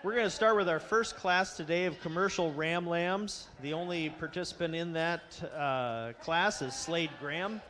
We're going to start with our first class today of commercial ram lambs. The only participant in that class is Slade Graham.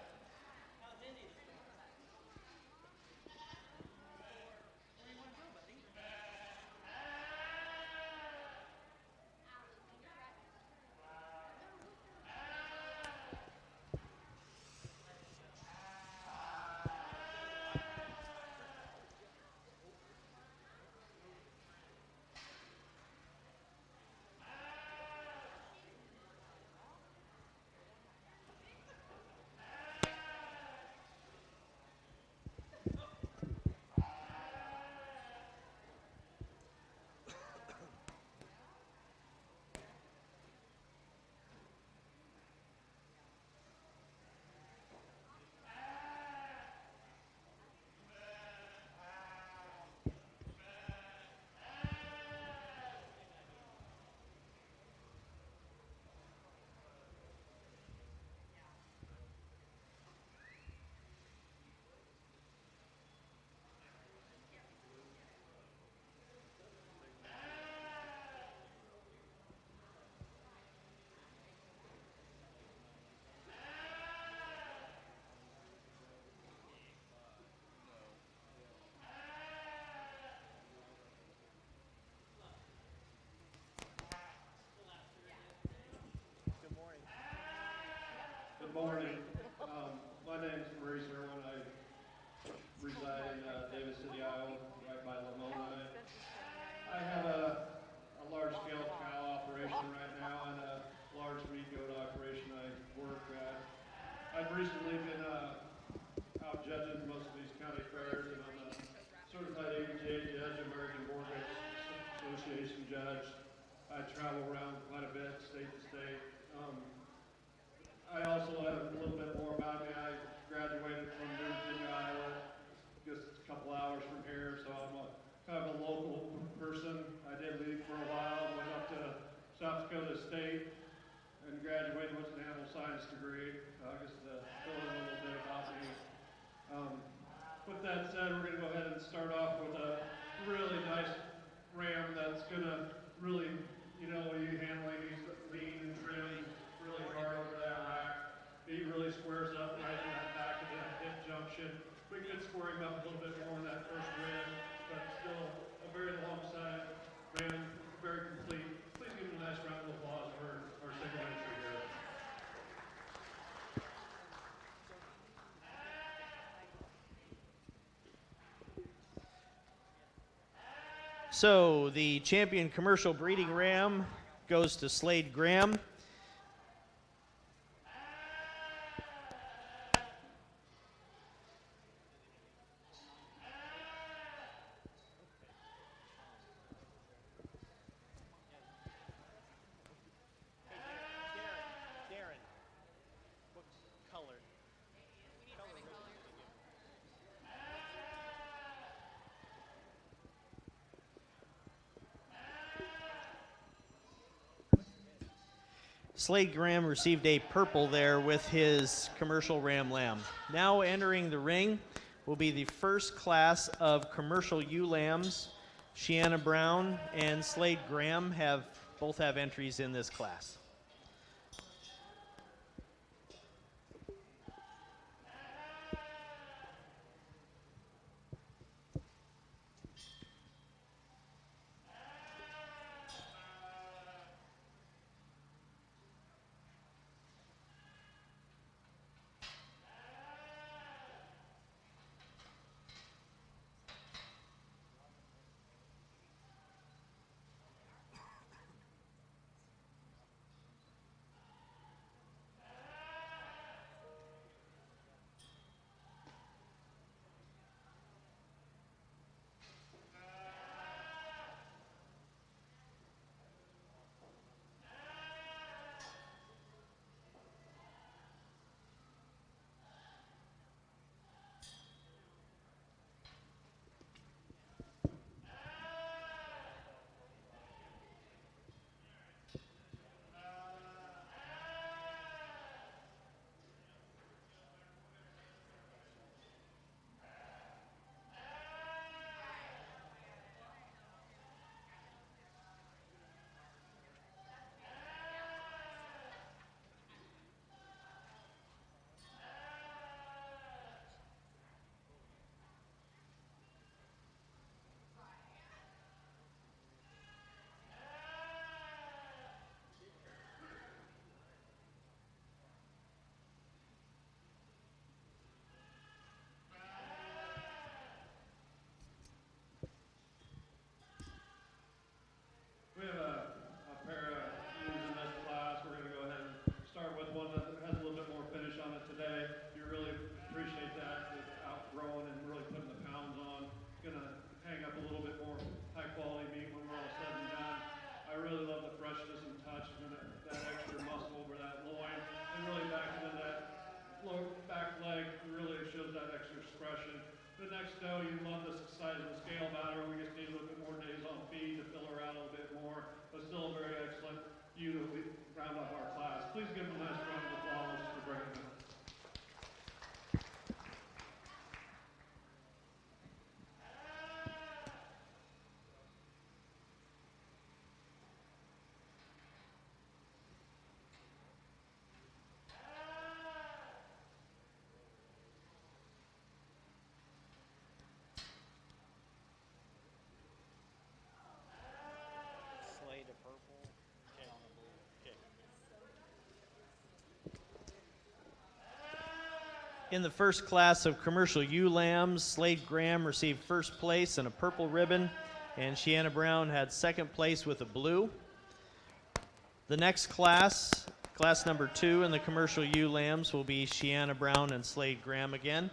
Good morning. My name is Maurice Irwin. I reside in Davis City, Iowa, right by Montgomery. I have a large-scale cow operation right now and a large meat goat operation I work at. I've recently been out judging most of these county fairs, and I'm a certified ABTA judge, American Board Association judge. I travel around quite a bit, state to state. I also have a little bit more about me. I graduated from Virginia, Iowa, just a couple hours from here, so I'm kind of a local person. I did leave for a while, went up to South Dakota State and graduated with an animal science degree. Just to fill in a little bit about me. With that said, we're going to go ahead and start off with a really nice ram that's going to really, you handling these lean and trim really hard over that rack. He really squares up right in that back of that hip junction. We could square him up a little bit more in that first rib, but still a very long side ram, very complete. Please give him a nice round of applause for our second entry here. So the champion commercial breeding ram goes to Slade Graham. Slade Graham received a purple there with his commercial ram lamb. Now entering the ring will be the first class of commercial ewe lambs. Shiana Brown and Slade Graham both have entries in this class. In the first class of commercial ewe lambs, Slade Graham received first place and a purple ribbon, and Shiana Brown had second place with a blue. The next class, class number 2 in the commercial ewe lambs, will be Shiana Brown and Slade Graham again.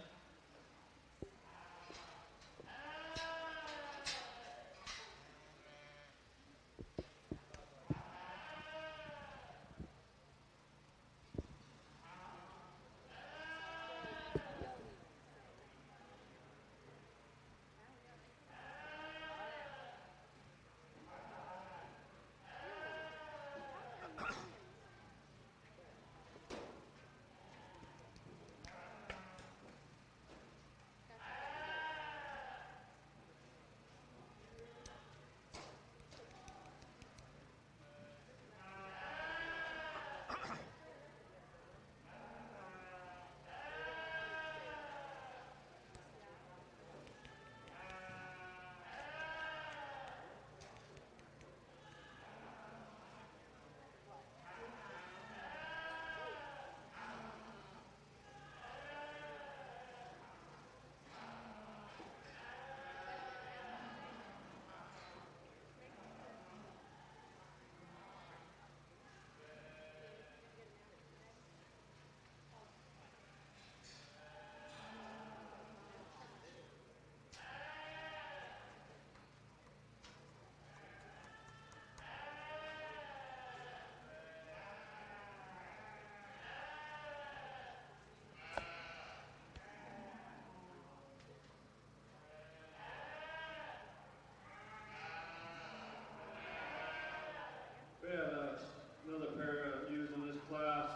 We had another pair of ewes in this class.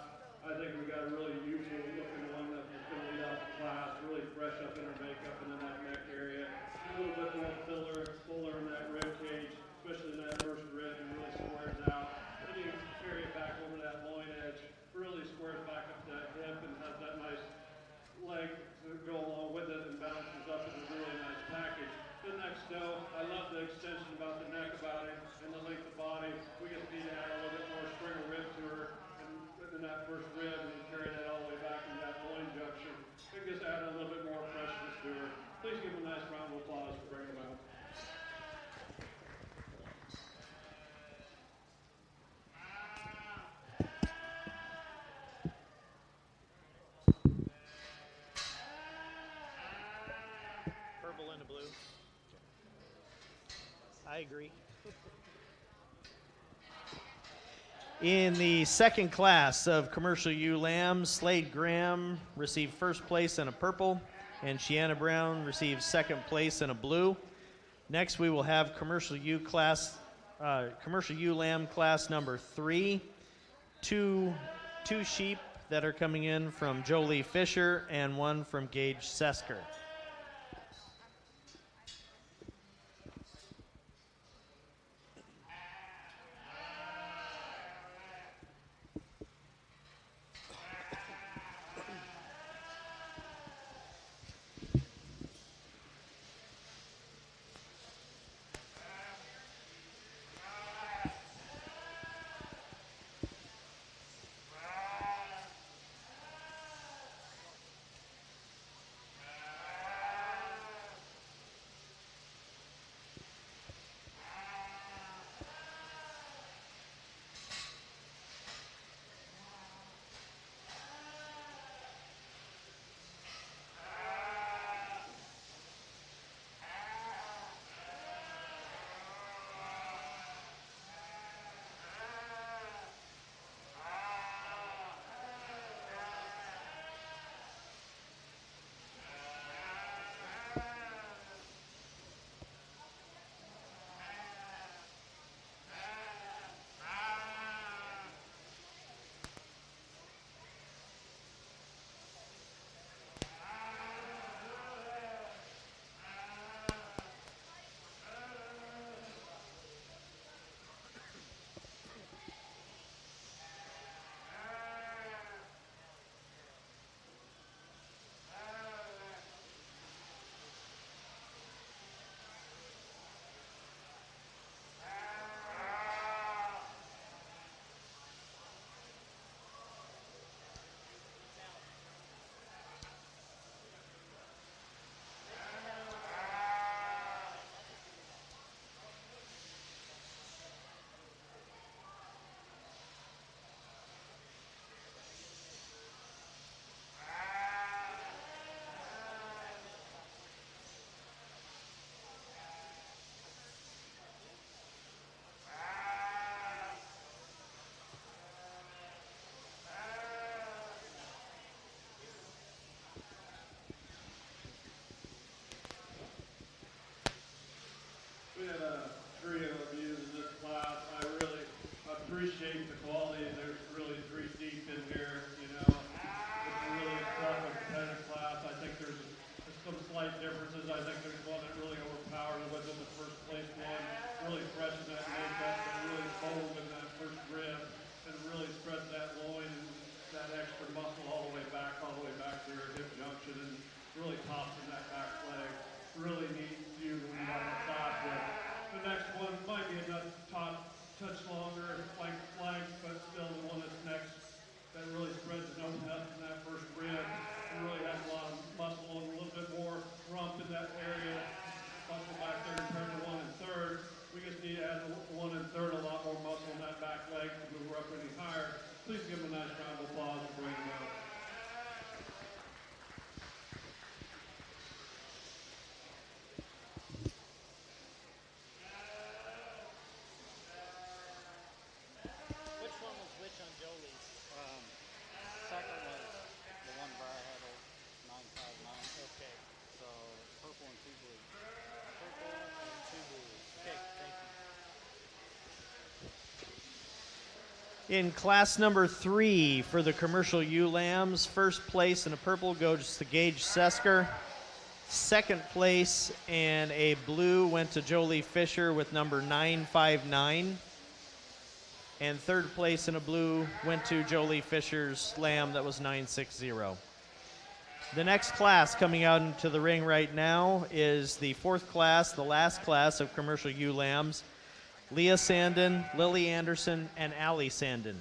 I think we got a really youthful looking one that was going to lead out the class, really fresh up in her makeup and in that neck area. A little bit more fuller in that rib cage, especially in that first rib, and really squares out. Then you carry it back over that loin edge, really squares back up that hip and has that nice leg to go along with it and balances up in a really nice package. The next doe, I love the extension about the neck about it and the length of body. We just need to add a little bit more string of rib to her and in that first rib and carry that all the way back in that loin junction. We just add a little bit more freshness to her. Please give them a nice round of applause for bringing them out. Purple and a blue. I agree. In the second class of commercial ewe lambs, Slade Graham received first place in a purple, and Shiana Brown received second place in a blue. Next, we will have commercial ewe lamb class number 3. Two sheep that are coming in from Jolie Fisher and one from Gage Sesker. In class number 3 for the commercial ewe lambs, first place in a purple goes to Gage Sesker. Second place in a blue went to Jolie Fisher with number 959. And third place in a blue went to Jolie Fisher's lamb that was 960. The next class coming out into the ring right now is the 4th class, the last class of commercial ewe lambs. Leah Sandin, Lily Anderson, and Allie Sandin.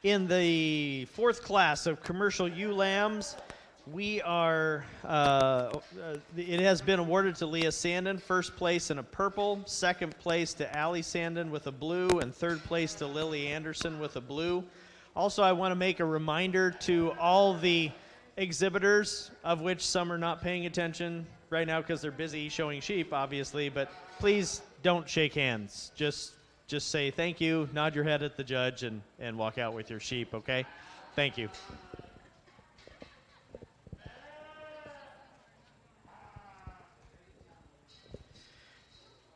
In the fourth class of commercial ewe lambs, we are, it has been awarded to Leah Sandin, first place in a purple, second place to Allie Sandin with a blue, and third place to Lily Anderson with a blue. Also, I want to make a reminder to all the exhibitors, of which some are not paying attention right now because they're busy showing sheep, obviously, but please don't shake hands. Just say thank you, nod your head at the judge, and walk out with your sheep, okay? Thank you.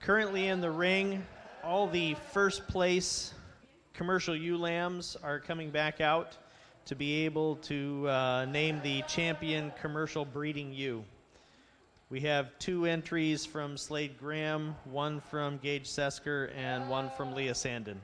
Currently in the ring, all the first place commercial ewe lambs are coming back out to be able to name the champion commercial breeding ewe. We have 2 entries from Slade Graham, 1 from Gage Sesker, and 1 from Leah Sandin.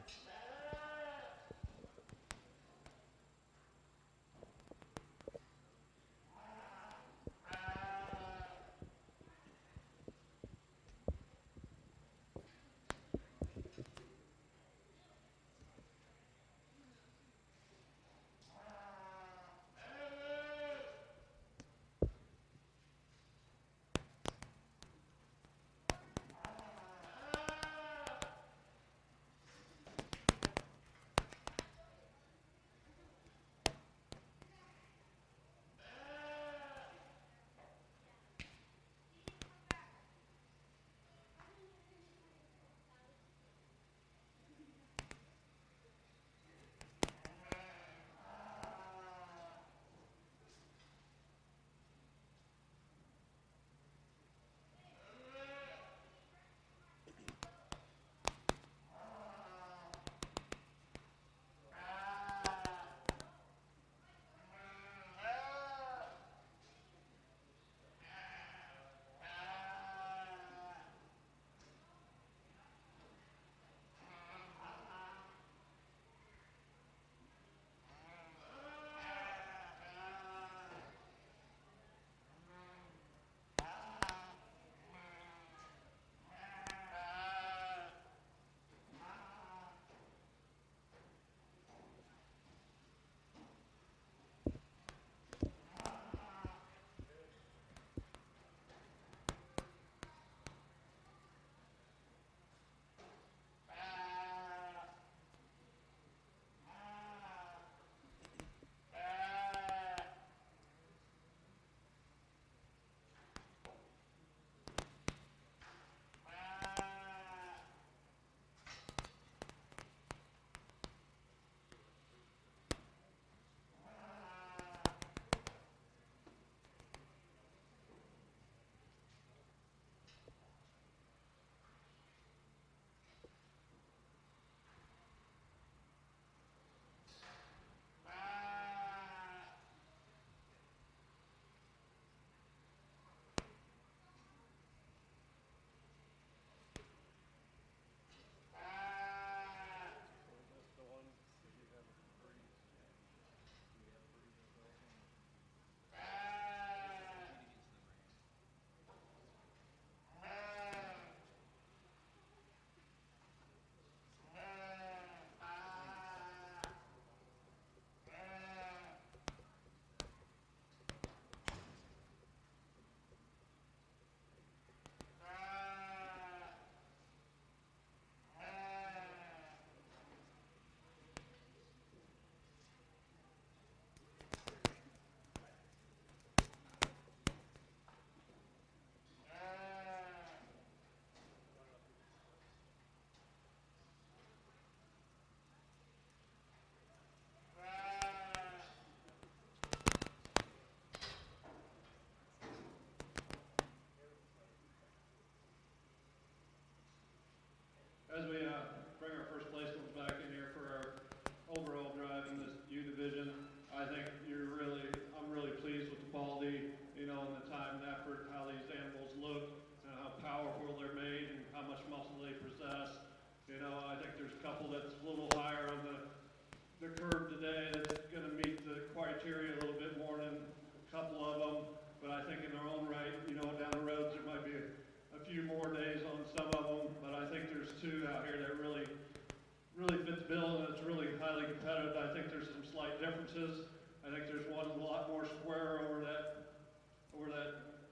think there's some slight differences. I think there's one a lot more square over that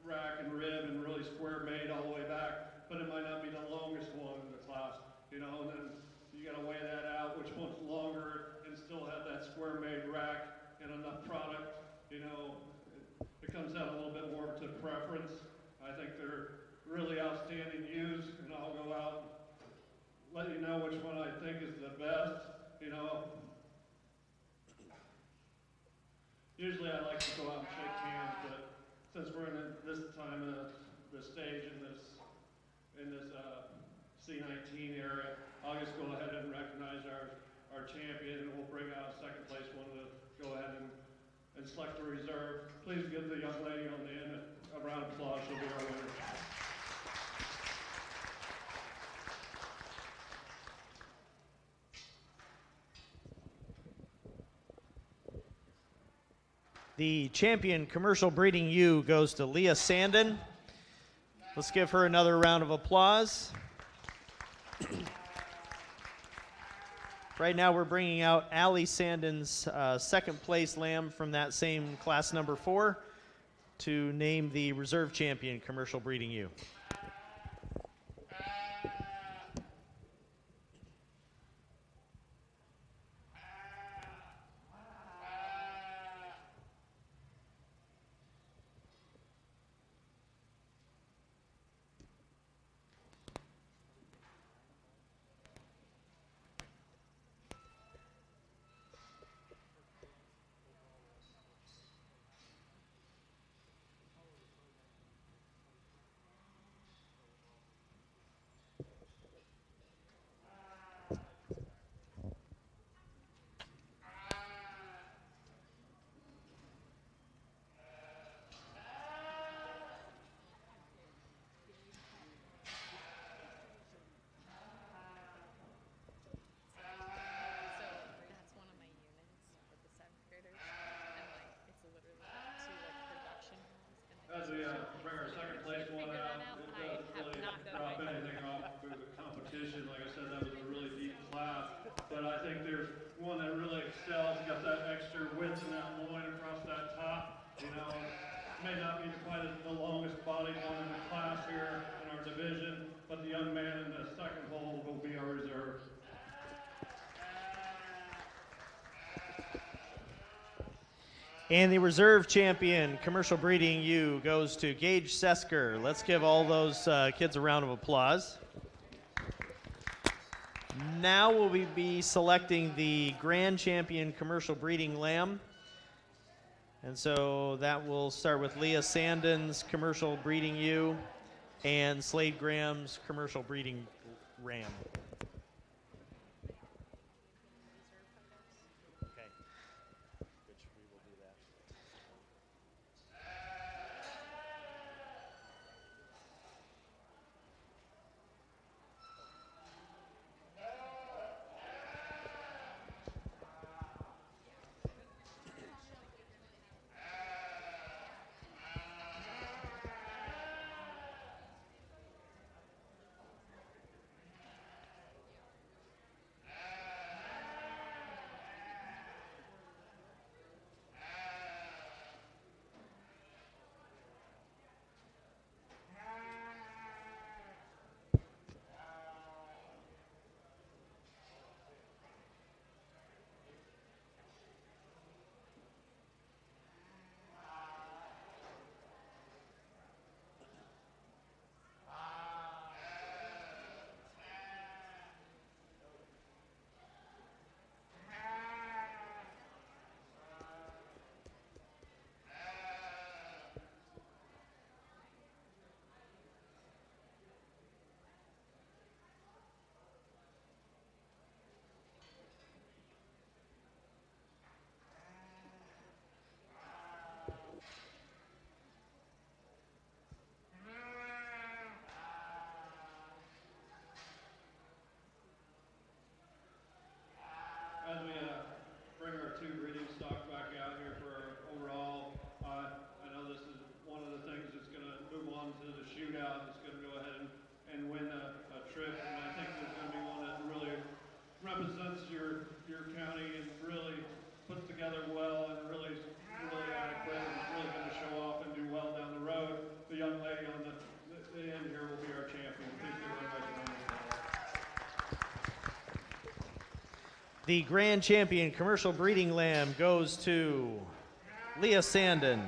rack and rib and really square made all the way back, but it might not be the longest one in the class, you know, and then you gotta weigh that out, which one's longer and still have that square made rack and enough product, you know. It comes out a little bit more to preference. I think they're really outstanding ewes, and I'll go out and let you know which one I think is the best, you know. Usually I like to go out and shake hands, but since we're in this time of the stage in this C19 area, I'll just go ahead and recognize our champion, and we'll bring out a second place one to go ahead and select a reserve. Please give the young lady on the end a round of applause. She'll be our winner. The champion commercial breeding ewe goes to Leah Sandin. Let's give her another round of applause. Right now we're bringing out Allie Sandin's second place lamb from that same class number 4 to name the reserve champion commercial breeding ewe. As we bring our second place one out, it doesn't really drop anything off through the competition. Like I said, that was a really deep class. But I think there's one that really excels, got that extra width in that loin across that top. You know, may not be quite the longest bodied one in the class here in our division, but the young man in the second hole will be our reserve. And the reserve champion commercial breeding ewe goes to Gage Sesker. Let's give all those kids a round of applause. Now we'll be selecting the grand champion commercial breeding lamb. And so that will start with Leah Sandin's commercial breeding ewe and Slade Graham's commercial breeding ram. As we bring our two breeding stock back out here for our overall, I know this is one of the things that's going to move on to the shootout. It's going to go ahead and win a trip, and I think there's going to be one that really represents your county and really The grand champion commercial breeding lamb goes to Leah Sandin.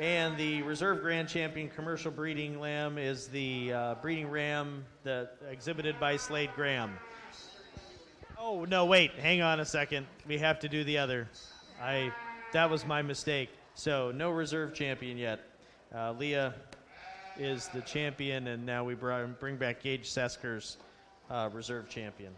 And the reserve grand champion commercial breeding lamb is the breeding ram that exhibited by Slade Graham. Oh, no, wait, hang on a second. We have to do the other. That was my mistake. So no reserve champion yet. Leah is the champion, and now we bring back Gage Sesker's reserve champion.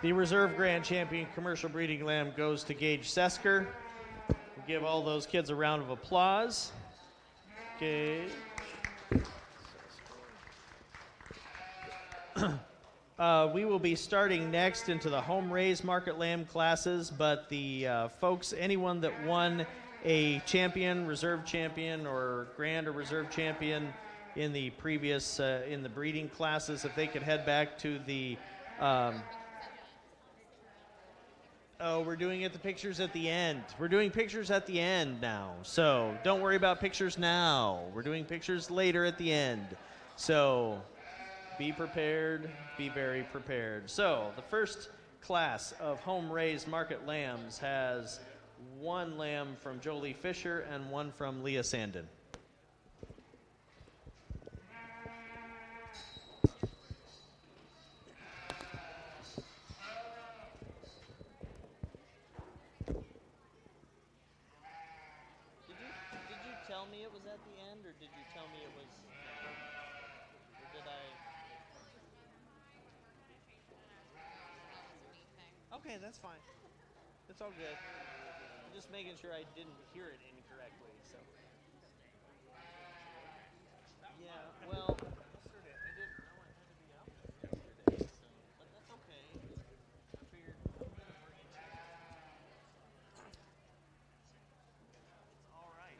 The reserve grand champion commercial breeding lamb goes to Gage Sesker. We'll give all those kids a round of applause. Gage. We will be starting next into the home raised market lamb classes, but the folks, anyone that won a champion, reserve champion, or grand or reserve champion in the previous, in the breeding classes, if they could head back to the oh, we're doing the pictures at the end. We're doing pictures at the end now. So don't worry about pictures now. We're doing pictures later at the end. So be prepared, be very prepared. So the first class of home-raised market lambs has one lamb from Jolie Fisher and one from Leah Sandin. Okay, that's fine. It's all good. I'm just making sure I didn't hear it incorrectly. So. Yeah, well. I didn't know I had to be out there yesterday, but that's okay. I figured I'm gonna bring it to you. It's all right.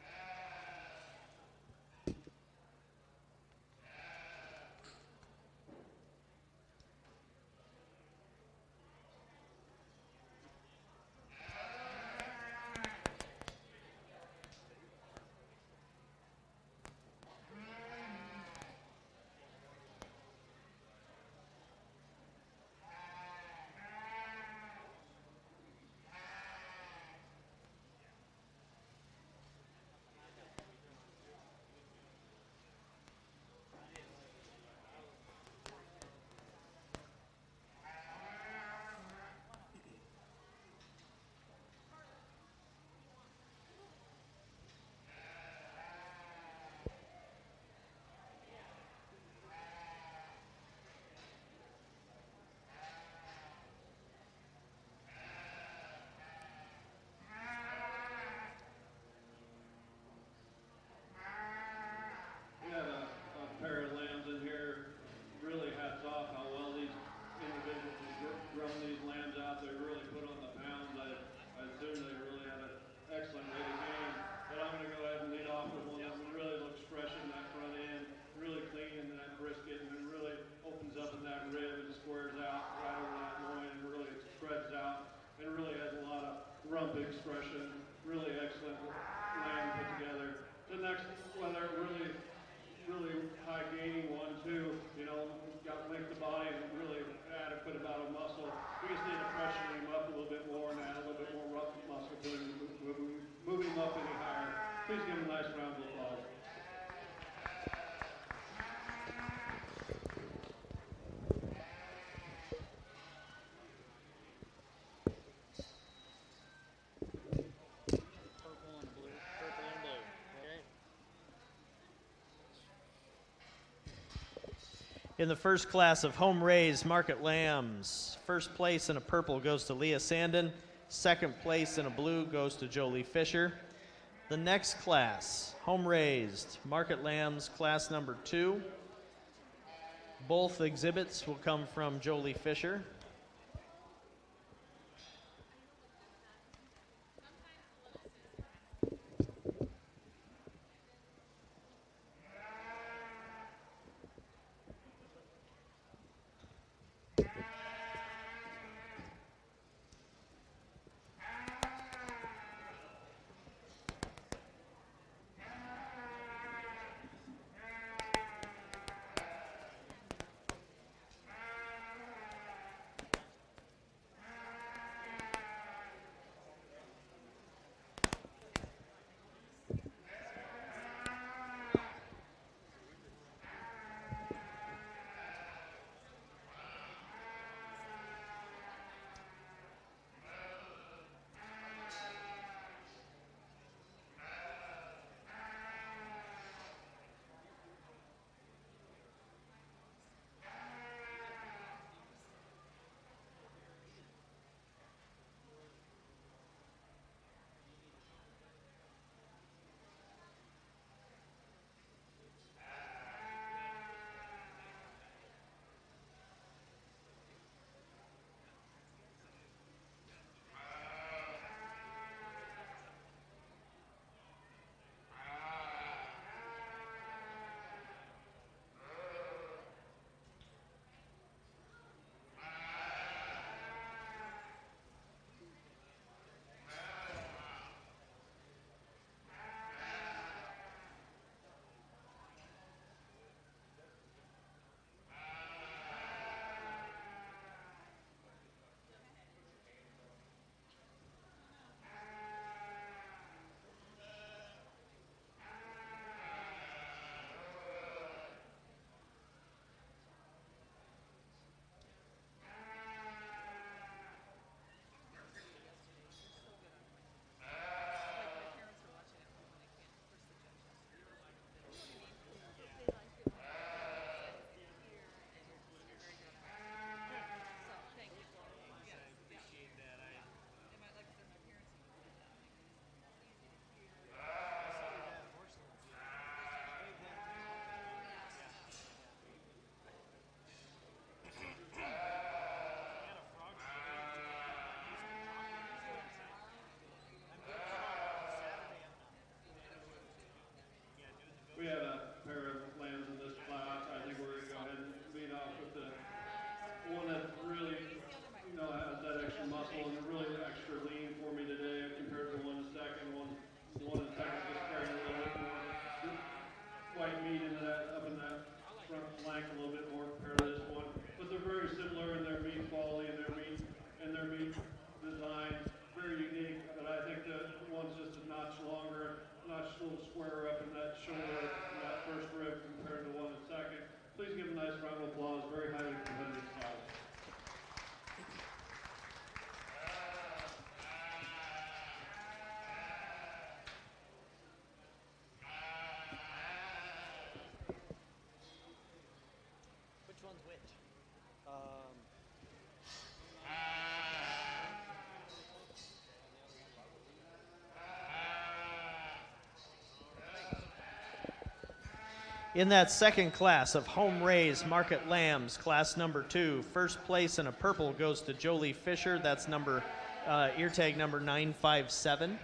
expression, really excellent lamb put together. The next one, they're really high gaining one too. You know, got length of body and really adequate amount of muscle. We just need to freshen him up a little bit more and add a little bit more rough muscle to him, move him up any higher. Please give him a nice round of applause. In the first class of home-raised market lambs, first place in a purple goes to Leah Sandin. Second place in a blue goes to Jolie Fisher. The next class, home raised, market lambs, class number 2. Both exhibits will come from Jolie Fisher. We have a pair of lambs in this class. I think we're going to go ahead and lead off with the one that really, has that extra muscle and really extra lean for me today compared to the one in second. The one in second just carrying a little bit more white meat into that, up in that front flank a little bit more compared to this one. But they're very similar in their meat quality and their meat design. Very unique, but I think the one's just a notch longer, notch a little squarer up in that shoulder, in that first rib compared to the one in second. Please give them a nice round of applause. Very highly competitive style. Which one's which? In that second class of home raised market lambs, class number 2, first place in a purple goes to Jolie Fisher. That's ear tag number 957.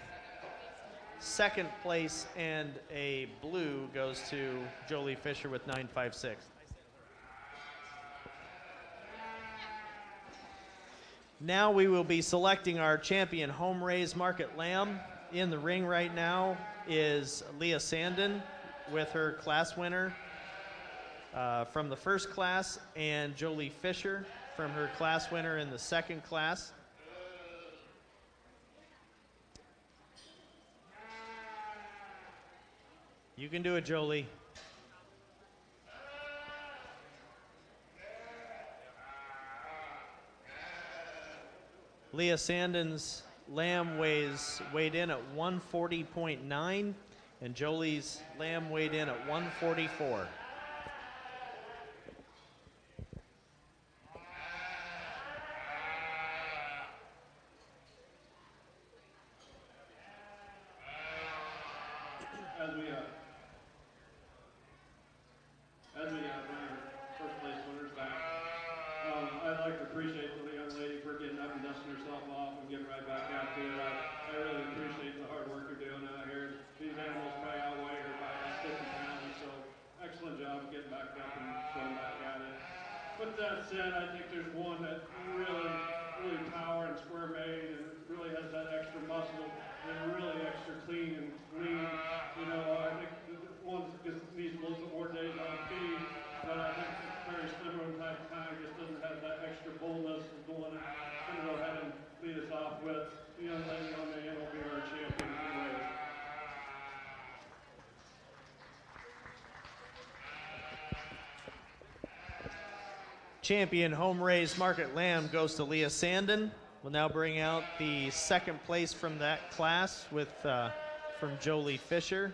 Second place and a blue goes to Jolie Fisher with 956. Now we will be selecting our champion home raised market lamb. In the ring right now is Leah Sandin with her class winner from the first class, and Jolie Fisher from her class winner in the second class. You can do it, Jolie. Leah Sandin's lamb weighed in at 140.9, and Jolie's lamb weighed in at 144. that said, I think there's one that really power and square made and really has that extra muscle and really extra clean and lean. You know, I think the one just needs a little bit more days on feed, but I think it's very similar type of time, just doesn't have that extra boldness of the one that's going to go ahead and lead us off with. The young lady on the end will be our champion for the race. Champion home raised market lamb goes to Leah Sandin. We'll now bring out the second place from that class with from Jolie Fisher.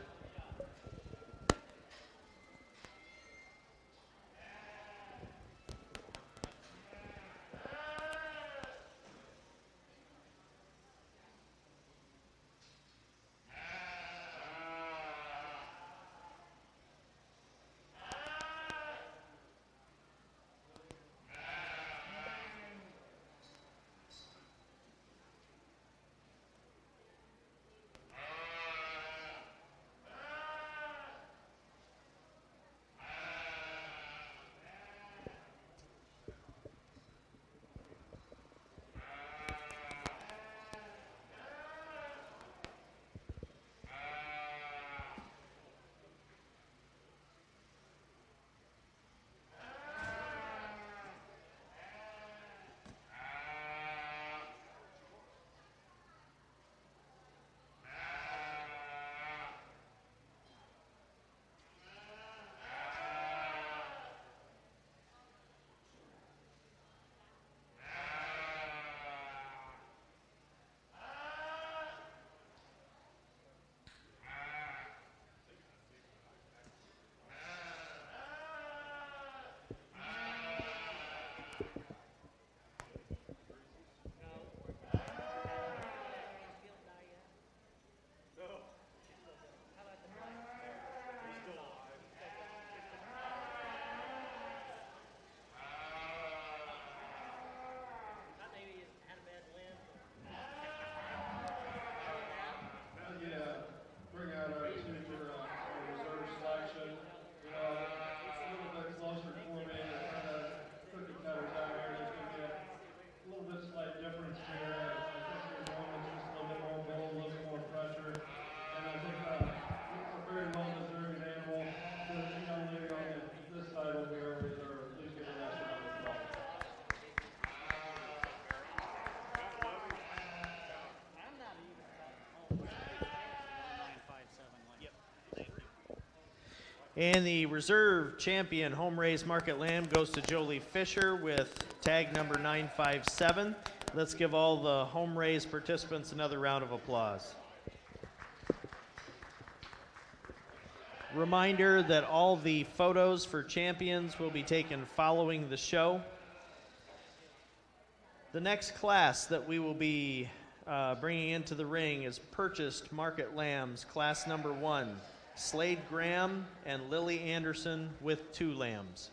And the reserve champion home raised market lamb goes to Jolie Fisher with tag number 957. Let's give all the home raised participants another round of applause. Reminder that all the photos for champions will be taken following the show. The next class that we will be bringing into the ring is purchased market lambs, class number 1. Slade Graham and Lily Anderson with 2 lambs.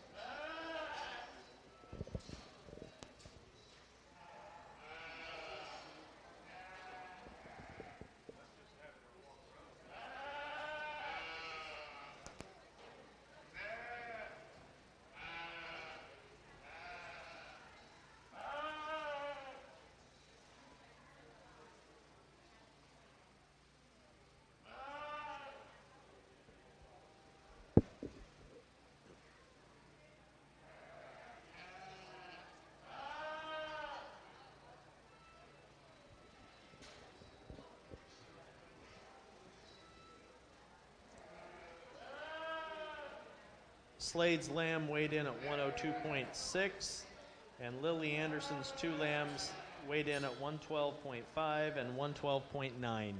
Slade's lamb weighed in at 102.6, and Lily Anderson's 2 lambs weighed in at 112.5 and 112.9.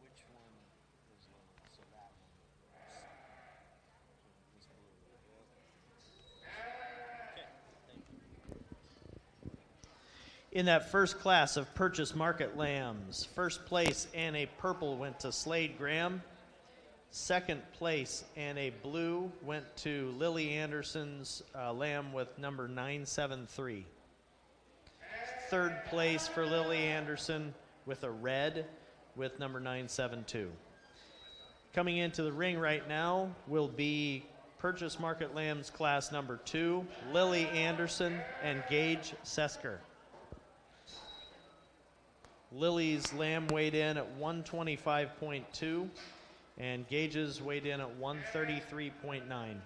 Which one was lower? So that one was blue. Okay, thank you. In that first class of purchase market lambs, first place and a purple went to Slade Graham. Second place and a blue went to Lily Anderson's lamb with number 973. Third place for Lily Anderson with a red with number 972. Coming into the ring right now will be Purchase Market Lambs class number 2, Lily Anderson and Gage Sesker. Lily's lamb weighed in at 125.2 and Gage's weighed in at 133.9.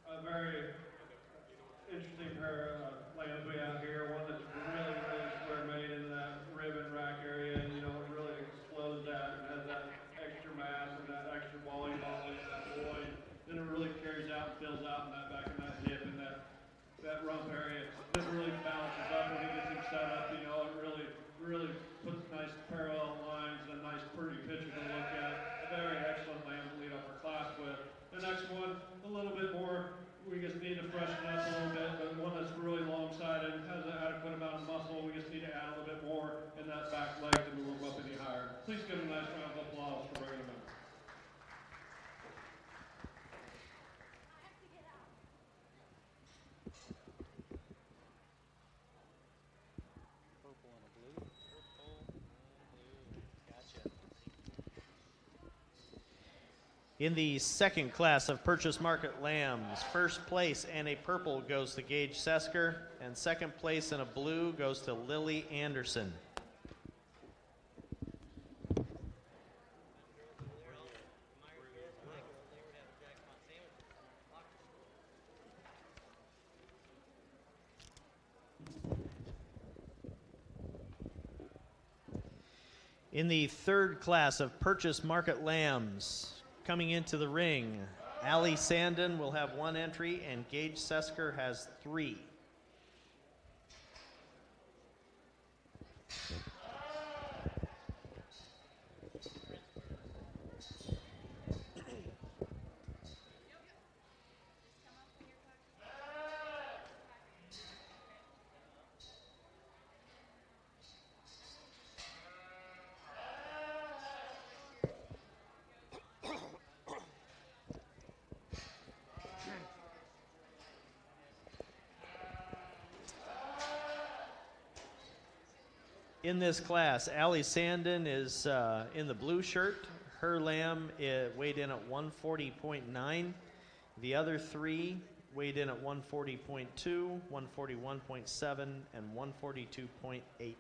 A very interesting pair of lambs we have here. One that's really, really square made in that rib and rack area, and it really explodes that and has that extra mass and that extra volume on it, that loin. Then it really carries out and fills out in that back of that hip and that rump area. It really balances up when he gets him set up. It really puts nice parallel lines and a nice pretty picture to look at. A very excellent lamb to lead off our class with. The next one, a little bit more. We just need to freshen up a little bit, but one that's really long-sided, has an adequate amount of muscle. We just need to add a little bit more in that back leg to move him up any higher. Please give him a nice round of applause for bringing him in. Purple and a blue. Purple and blue. Gotcha. In the second class of Purchase Market Lambs, first place and a purple goes to Gage Sesker, and second place in a blue goes to Lily Anderson. In the third class of Purchase Market Lambs, coming into the ring, Allie Sandin will have 1 entry and Gage Sesker has 3. In this class, Allie Sandin is in the blue shirt. Her lamb weighed in at 140.9. The other 3 weighed in at 140.2, 141.7, and 142.8.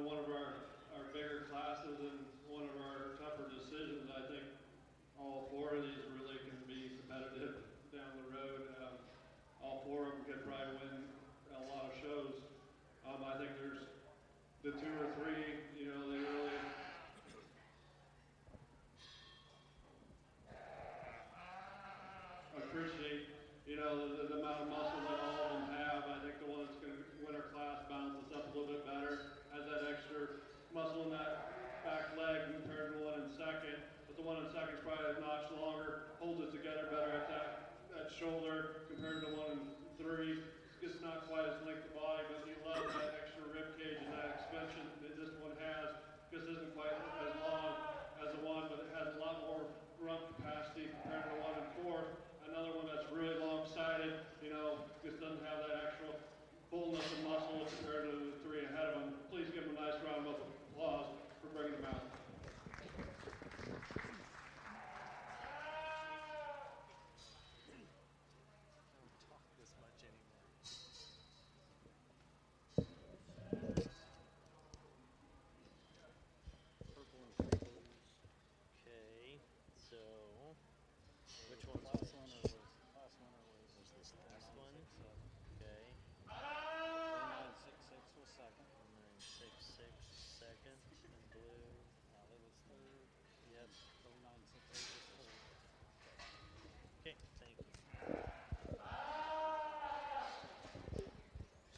one of our bigger classes and one of our tougher decisions. I think all four of these really can be competitive down the road. All four of them could probably win a lot of shows. I think there's the two or three, you know, they really appreciate, you know, the amount of muscle that all of them have. I think the one that's going to win our class balances up a little bit better, has that extra muscle in that back leg compared to the one in second. But the one in second is probably a notch longer, holds it together better at that shoulder compared to the one in three. It's not quite as linked to body, but you love that extra rib cage and that expansion that this one has. This isn't quite as long as the one, but it has a lot more rump capacity compared to the one in four. Another one that's really long-sided, you know, just doesn't have that actual fullness of muscle compared to the three ahead of them. Please give them a nice round of applause for bringing them out. Don't talk this much anymore. Purple and three blues. Okay, so which one's Last which? winner was Was this last one? 0966. Okay. 0966 was second. 966 second in blue. Allie was third. Yep. 0968 was fourth. Okay, thank you.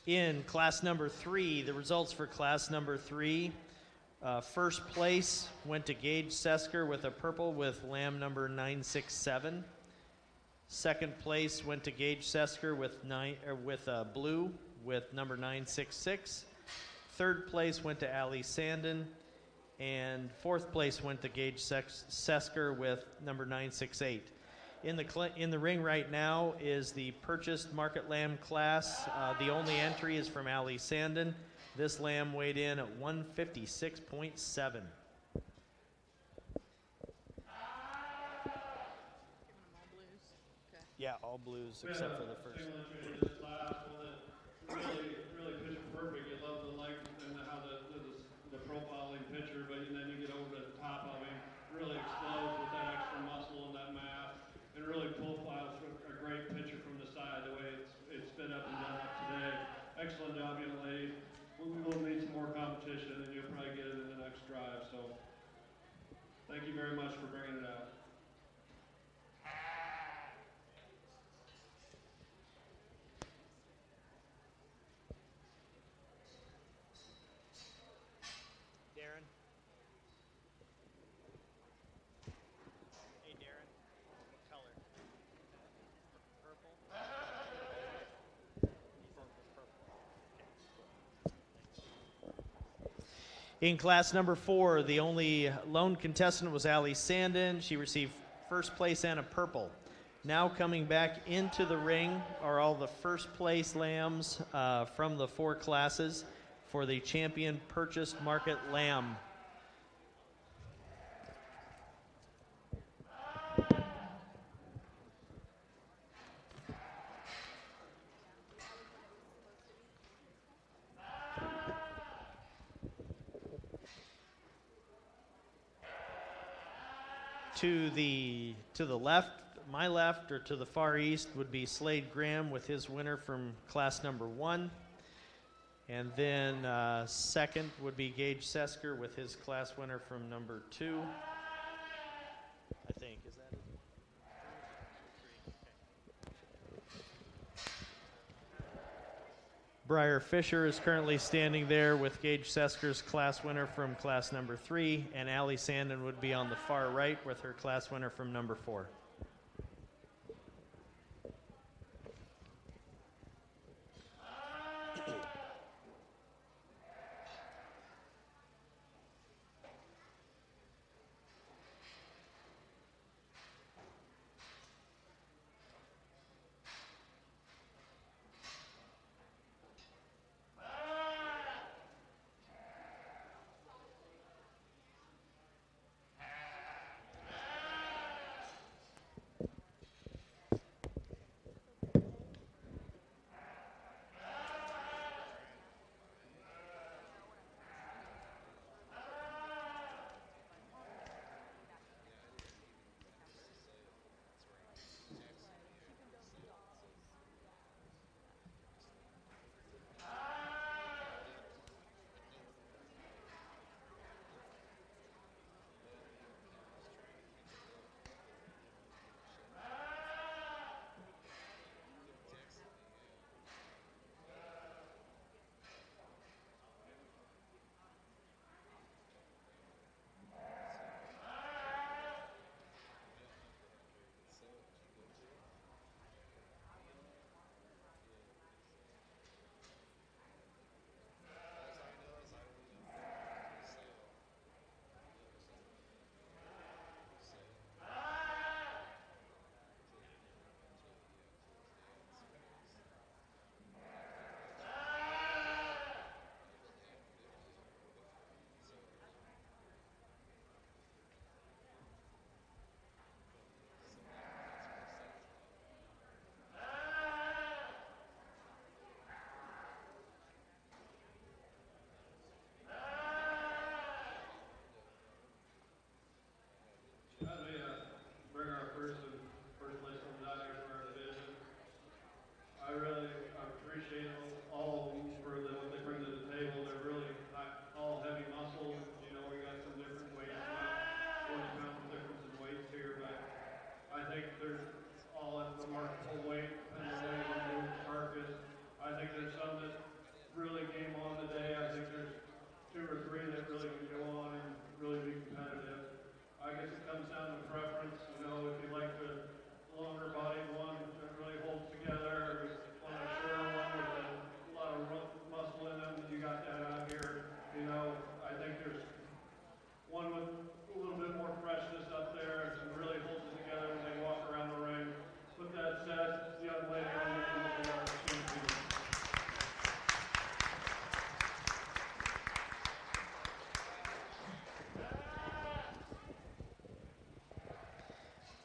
In class number 3, the results for class number 3, first place went to Gage Sesker with a purple with lamb number 967. Second place went to Gage Sesker with blue with number 966. Third place went to Allie Sandin, and fourth place went to Gage Sesker with number 968. In the ring right now is the purchased market lamb class. The only entry is from Allie Sandin. This lamb weighed in at 156.7. Yeah, all blues except for the first. Single entry in this last one that really picture perfect. You love the length and how the profiling picture, but then you get over the top of him, really explodes with that extra muscle and that mass, and really profiles a great picture from the side, the way it's been up and done up today. Excellent job, young lady. We will need some more competition, and you'll probably get it in the next drive. So, thank you very much for bringing it out. Darren. Hey, Darren. What color? Purple? In class number 4, the only lone contestant was Allie Sandin. She received first place and a purple. Now coming back into the ring are all the first place lambs from the 4 classes for the champion purchased market lamb. To the left, my left, or to the far east would be Slade Graham with his winner from class number 1. And then second would be Gage Sesker with his class winner from number 2. I think, is that it? Briar Fisher is currently standing there with Gage Sesker's class winner from class number 3, and Allie Sandin would be on the far right with her class winner from number 4.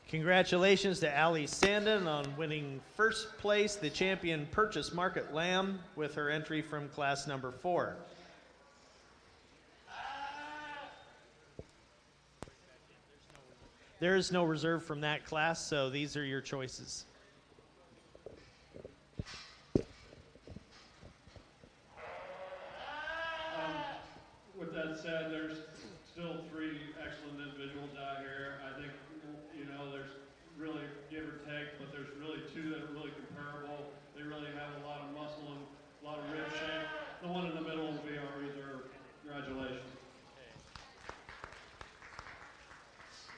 Congratulations to Allie Sandin on winning first place, the champion Purchase Market Lamb, with her entry from class number 4. There is no reserve from that class, so these are your choices. With that said, there's still 3 excellent individuals out here. I think, you know, there's really give or take, but there's really 2 that are really comparable. They really have a lot of muscle and a lot of rib shape. The one in the middle will be our reserve. Congratulations.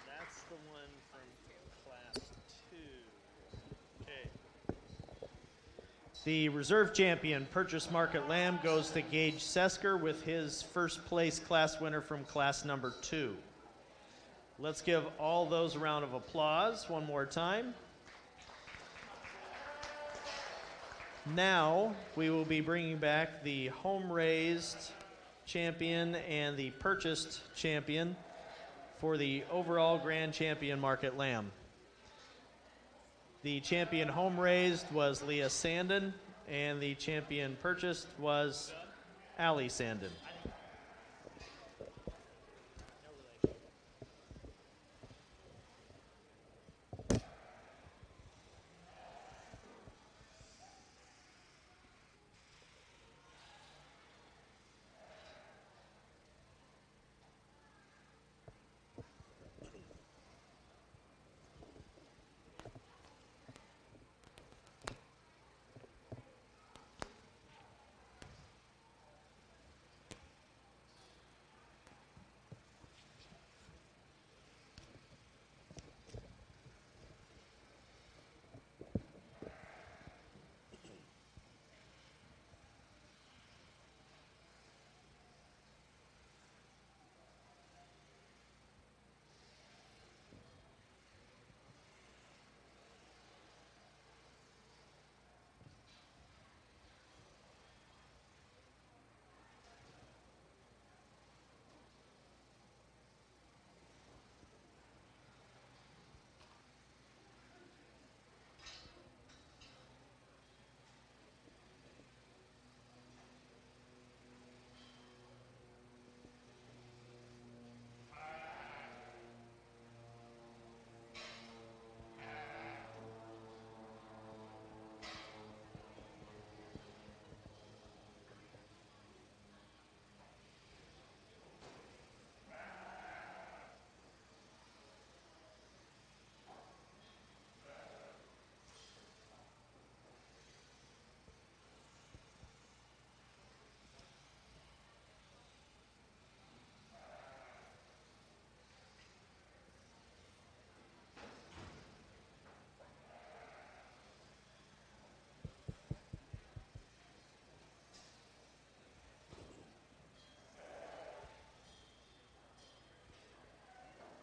That's the one from class 2. Okay. The reserve champion Purchase Market Lamb goes to Gage Sesker with his first place class winner from class number 2. Let's give all those a round of applause one more time. Now we will be bringing back the home-raised champion and the purchased champion for the overall Grand Champion Market Lamb. The champion home-raised was Leah Sandin, and the champion purchased was Allie Sandin.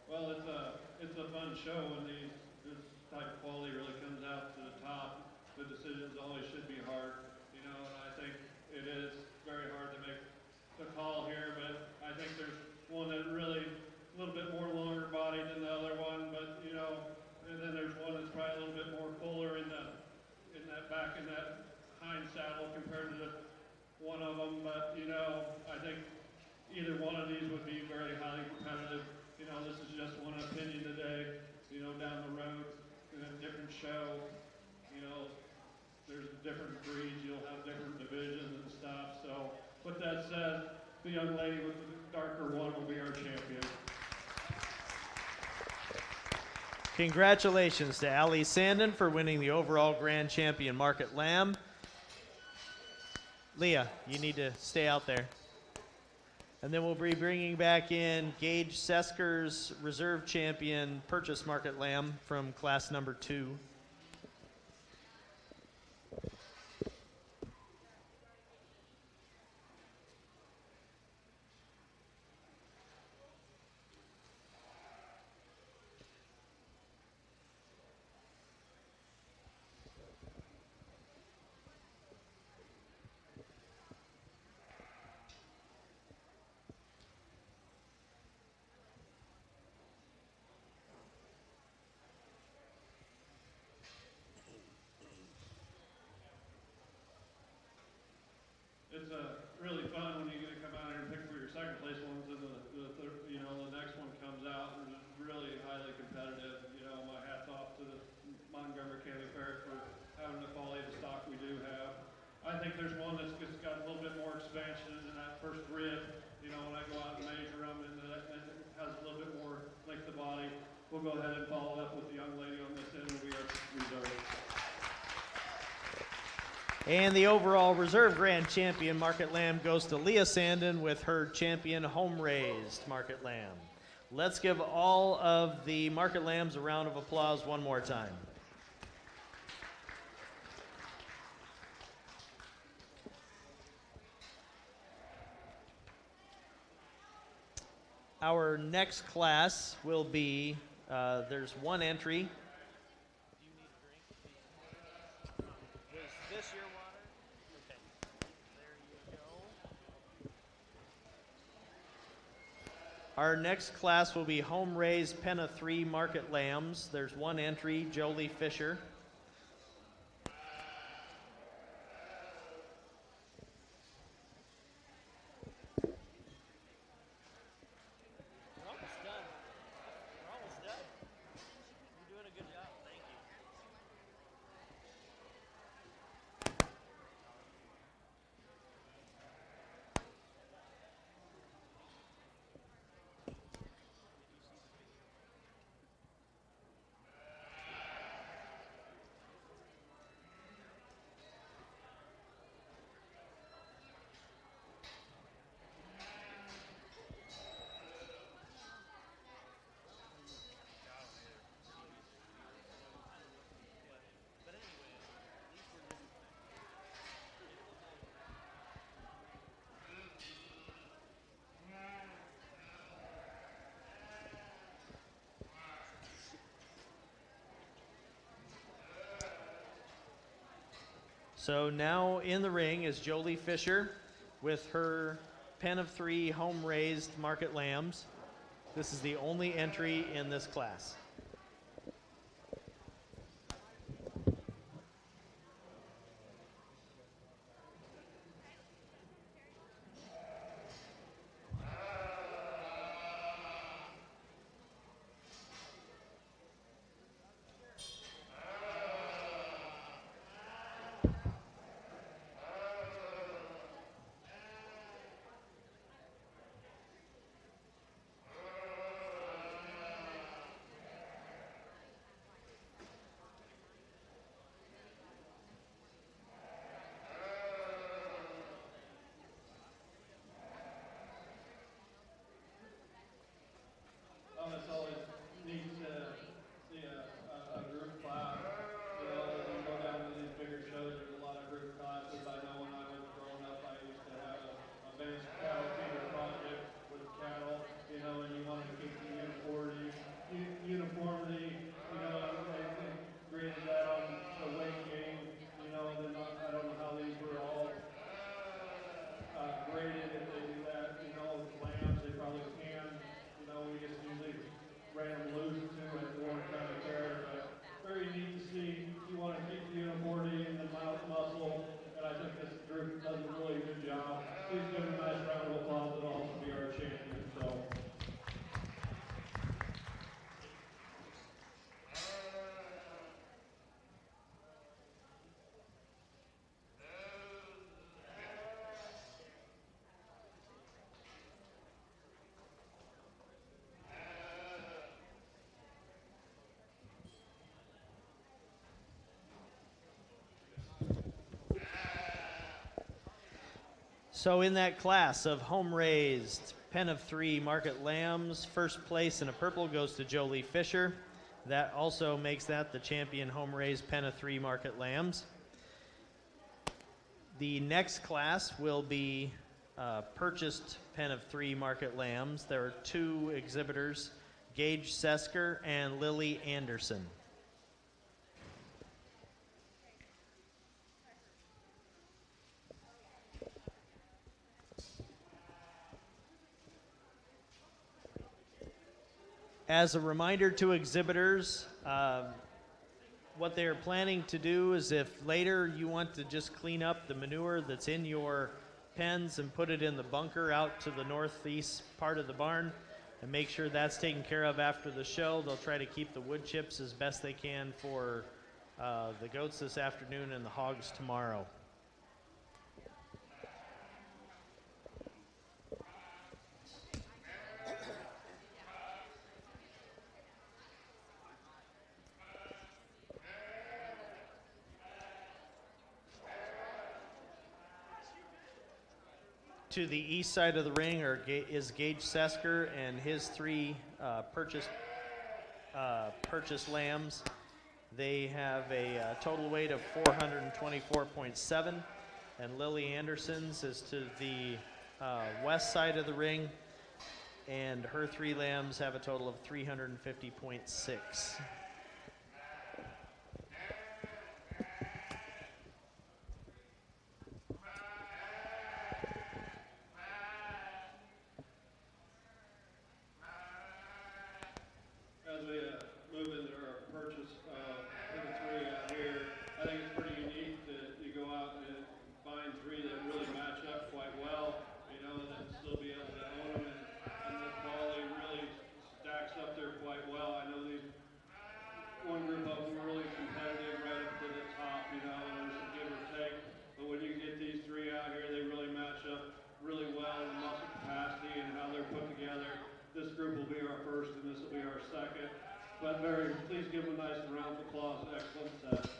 Well, it's a fun show when this type of quality really comes out to the top. The decisions always should be hard, you know, and I think it is very hard to make the call here, but I think there's one that really a little bit more longer body than the other one, but you know, and then there's one that's probably a little bit more fuller in that back in that hind saddle compared to one of them, but you know, I think either one of these would be very highly competitive. You know, this is just one opinion today. You know, down the road in a different show, you know, there's different breeds. You'll have different divisions and stuff. So, with that said, the young lady with the darker one will be our champion. Congratulations to Allie Sandin for winning the overall Grand Champion Market Lamb. Leah, you need to stay out there. And then we'll be bringing back in Gage Sesker's reserve champion Purchase Market Lamb from class number 2. it's really fun when you get to come out here and pick for your second place ones, and the next one comes out and it's really highly competitive. My hat's off to the Montgomery County Fair for having the quality of stock we do have. I think there's one that's just got a little bit more expansion in that first rib. When I go out and measure them, and it has a little bit more length of body. We'll go ahead and follow up with the young lady on this end. We are reserved. And the overall reserve grand champion market lamb goes to Leah Sandin with her champion home-raised market lamb. Let's give all of the market lambs a round of applause one more time. Our next class will be, there's one entry. Do you need a drink? Is this your water? Okay. There you go. Our next class will be home-raised pen of 3 market lambs. There's one entry, Jolie Fisher. We're almost done. We're almost done. You're doing a good job. Thank you. But anyway, at least we're getting So now in the ring is Jolie Fisher with her pen of 3 home-raised market lambs. This is the only entry in this class. It's always neat to see a group class. When you go down to these bigger shows, there's a lot of group classes. I know when I was growing up, I used to have a bench cattle feeder project with cattle, and you wanted to keep the uniformity, and graded that on the weight gain, then I don't know how these were all graded if they do that, lambs, they probably can. We just usually ran them loose too at Warren County Fair, but very neat to see. You want to keep the uniformity and the muscle, and I think this group does a really good job. Please give them a nice round of applause and also be our champion. So in that class of home-raised pen of 3 market lambs, first place in a purple goes to Jolie Fisher. That also makes that the champion home-raised pen of 3 market lambs. The next class will be purchased pen of 3 market lambs. There are 2 exhibitors, Gage Sesker and Lily Anderson. As a reminder to exhibitors, what they are planning to do is if later you want to just clean up the manure that's in your pens and put it in the bunker out to the northeast part of the barn and make sure that's taken care of after the show. They'll try to keep the wood chips as best they can for the goats this afternoon and the hogs tomorrow. To the east side of the ring is Gage Sesker and his three purchased lambs. They have a total weight of 424.7, and Lily Anderson's is to the west side of the ring, and her three lambs have a total of 350.6. As we move into our purchase for the three out here, I think it's pretty unique that you go out and find three that really match up quite well, you know, and then still be able to own them, and the quality really stacks up there quite well. I know these one group of them are really competitive right up to the top, you know, and there's some give or take, but when you get these three out here, they really match up really well in muscle capacity and how they're put together. This group will be our first and this will be our second. But Barry, please give them a nice round of applause. Excellent set.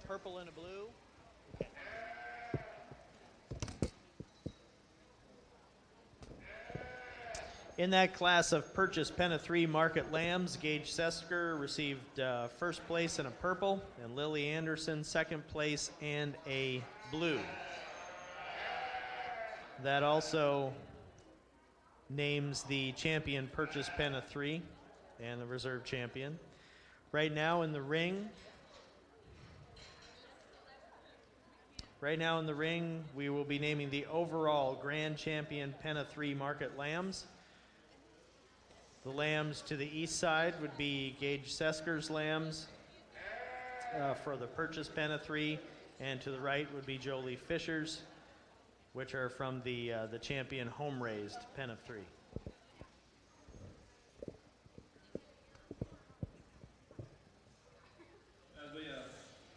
Purple and a blue. In that class of purchased Pen of 3 market lambs, Gage Sesker received first place in a purple, and Lily Anderson second place and a blue. That also names the champion purchased Pen of 3 and the reserve champion. Right now in the ring, we will be naming the overall grand champion Pen of 3 market lambs. The lambs to the east side would be Gage Sesker's lambs for the purchase Pen of 3, and to the right would be Jolie Fisher's, which are from the champion home-raised Pen of 3. As we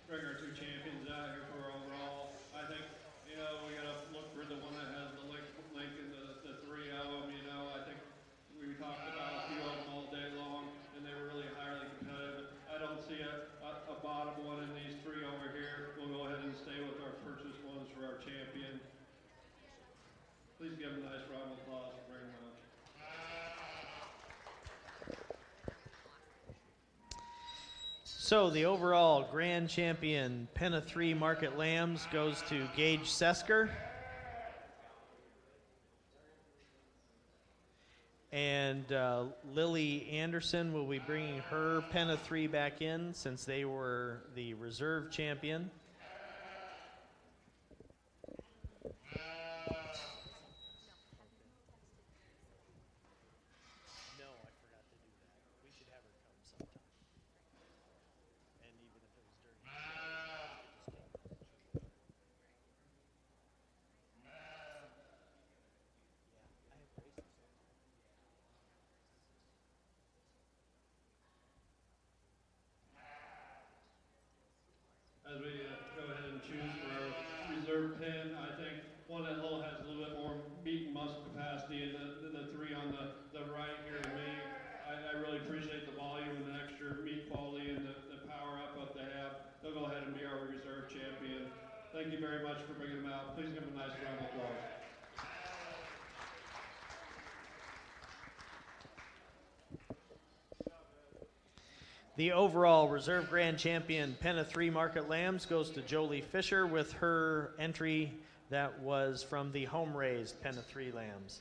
bring our two champions out here for overall, I think, you know, we got to look for the one that has the link in the three of them, you know. I think we talked about a few of them all day long, and they were really highly competitive. I don't see a bottom one in these three over here. We'll go ahead and stay with our purchase ones for our champion. Please give them a nice round of applause for bringing them up. So the overall grand champion Pen of 3 market lambs goes to Gage Sesker. And Lily Anderson will be bringing her Pen of 3 back in since they were the reserve champion. No, I forgot to do that. We should have her come sometime. And even if it was during the show, just take her. Yeah, I have braces. As we go ahead and choose for our reserve pin, I think one that has a little bit more meat and muscle capacity, and the three on the right here to me, I really appreciate the volume and the extra meat quality and the power up that they have. They'll go ahead and be our reserve champion. Thank you very much for bringing them out. Please give them a nice round of applause. The overall reserve grand champion Pen of 3 market lambs goes to Jolie Fisher with her entry that was from the home-raised Pen of 3 lambs.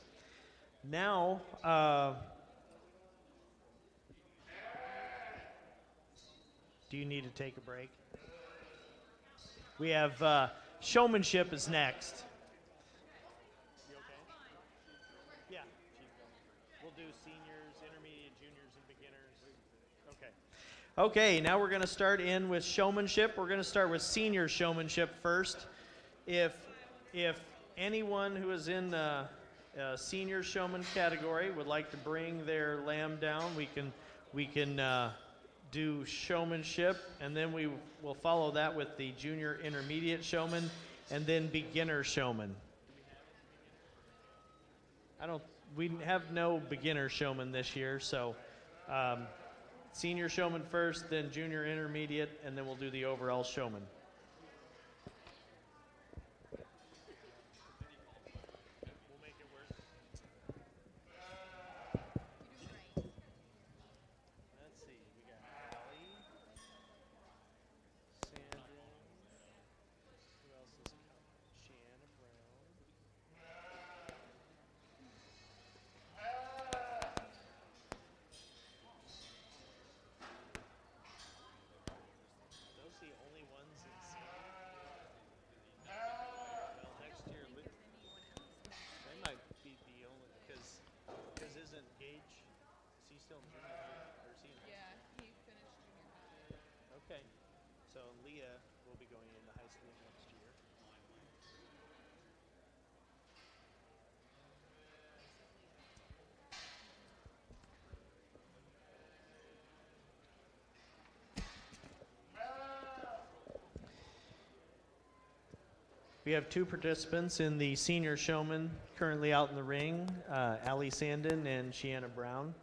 Now, Do you need to take a break? We have showmanship is next. You okay? Yeah. We'll do seniors, intermediate, juniors, and beginners. Okay. Okay, now we're going to start in with showmanship. We're going to start with senior showmanship first. If anyone who is in the senior showman category would like to bring their lamb down, we can do showmanship, and then we will follow that with the junior intermediate showman, and then beginner showman. We have no beginner showman this year, so senior showman first, then junior intermediate, and then we'll do the overall showman. We'll make it work. Let's see, we got Allie, Sandra, who else is coming? Shanna Brown. Those the only ones in senior? Well, next year, they might be the only, because isn't Gage, is he still in junior high, or is he in high Yeah, he finished junior high. school? Okay, so Leah will be going into high school next year. We have two participants in the senior showman currently out in the ring, Allie Sandin and Shiana Brown.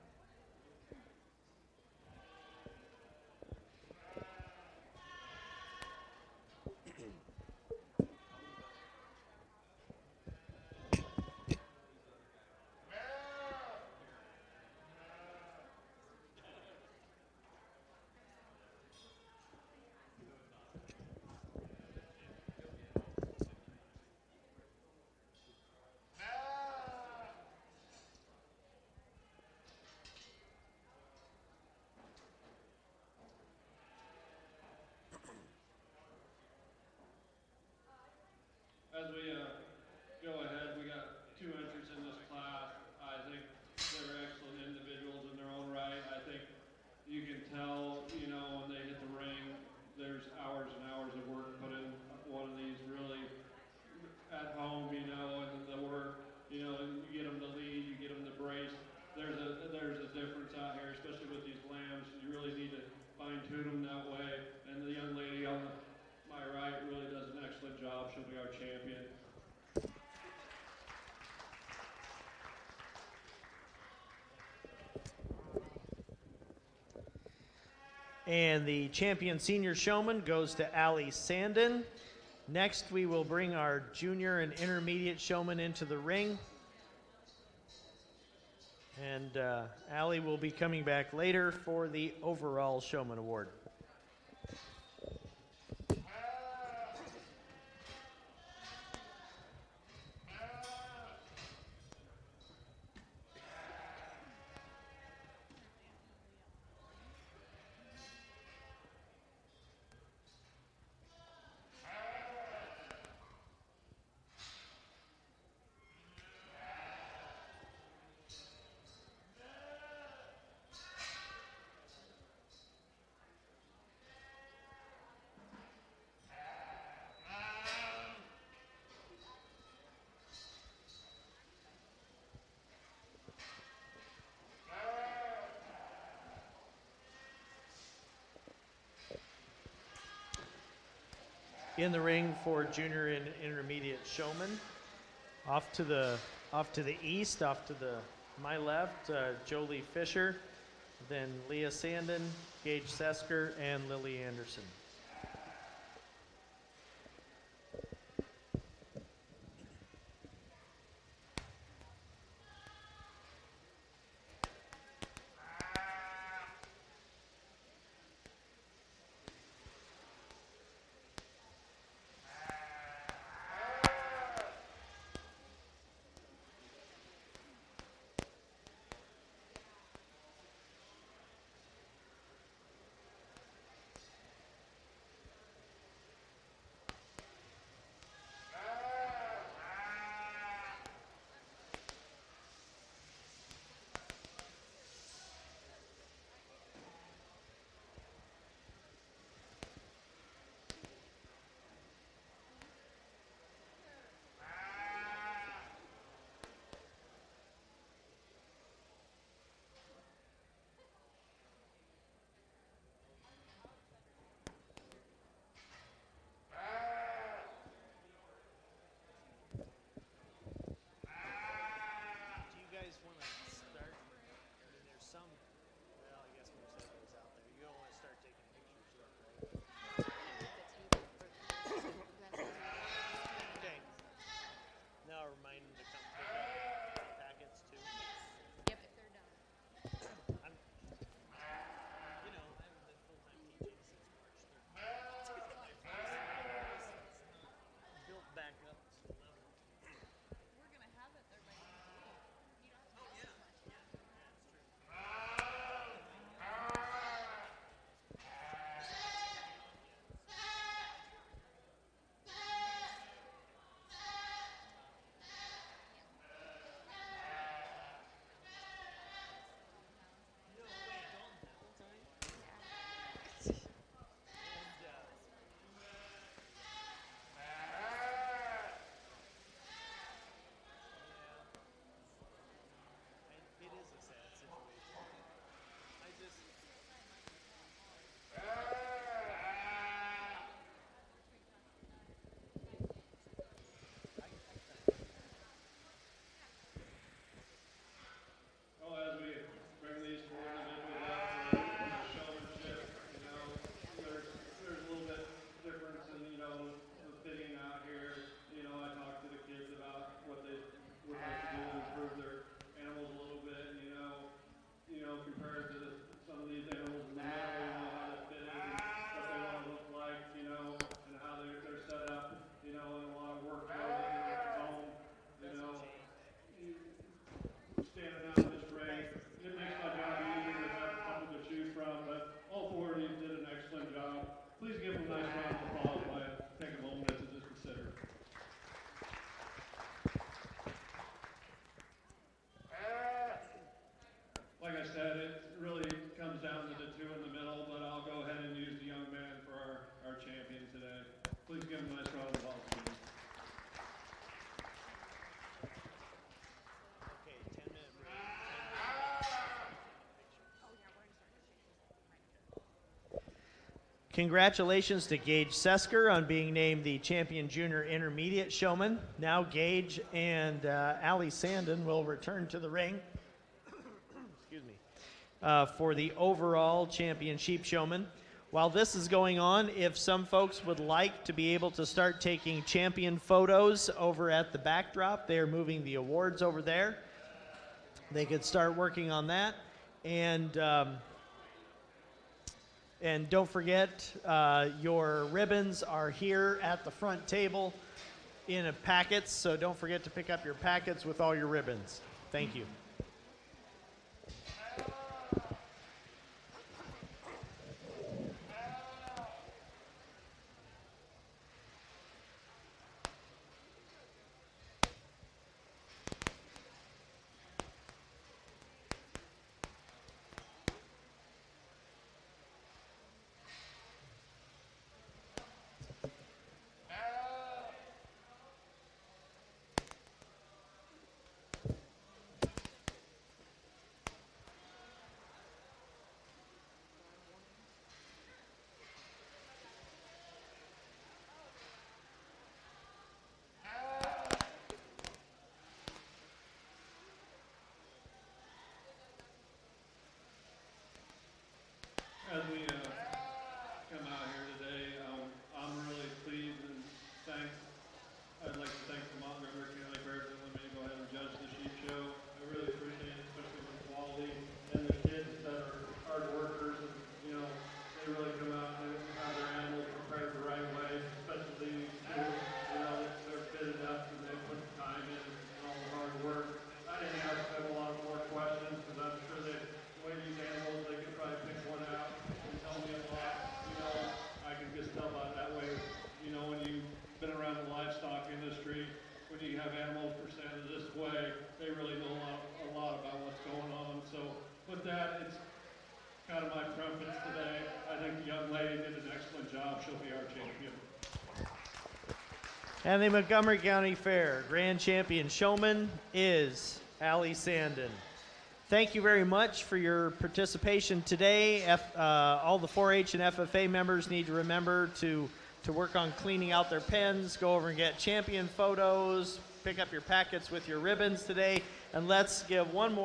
As we go ahead, we got two entries in this class. I think they're excellent individuals in their own right. I think you can tell, you know, when they hit the ring, there's hours and hours of work put in. One of these really at home, you know, and the work, you know, and you get them to lead, you get them to brace. There's a difference out here, especially with these lambs. You really need to fine tune them that way. And the young lady on my right really does an excellent job. She'll be our champion. And the champion senior showman goes to Allie Sandin. Next, we will bring our junior and intermediate showman into the ring. And Allie will be coming back later for the overall showman award. In the ring for junior and intermediate showman. Off to the east, my left, Jolie Fisher, then Leah Sandin, Gage Sesker, and Lily Anderson. Congratulations to Gage Sesker on being named the champion junior intermediate showman. Now Gage and Allie Sandin will return to the ring excuse me, for the overall champion sheep showman. While this is going on, if some folks would like to be able to start taking champion photos over at the backdrop, they are moving the awards over there. They could start working on that. And don't forget, your ribbons are here at the front table in a packets, so don't forget to pick up your packets with all your ribbons. Thank you. As we come out here today, I'm really pleased and I'd like to thank the Montgomery County Bears that let me go ahead and judge the sheep show. I really appreciate it, especially with the quality and the kids that are hard workers and, you know, they really come out and have their animals prepared the right way, especially these two, you know, they're fitted up and they put the time in and all the hard work. I didn't ask them a lot more questions because I'm sure they, the way these animals, they could probably pick one out and tell me a lot. You know, I can just tell by that way, you know, when you've been around the livestock industry, when you have animals presented this way, they really know a lot about what's going on. So with that, it's kind of my preference today. I think the young lady did an excellent job. She'll be our champion. And the Montgomery County Fair Grand Champion Showman is Allie Sandin. Thank you very much for your participation today. All the 4-H and FFA members need to remember to work on cleaning out their pens, go over and get champion photos, pick up your packets with your ribbons today, and let's give one more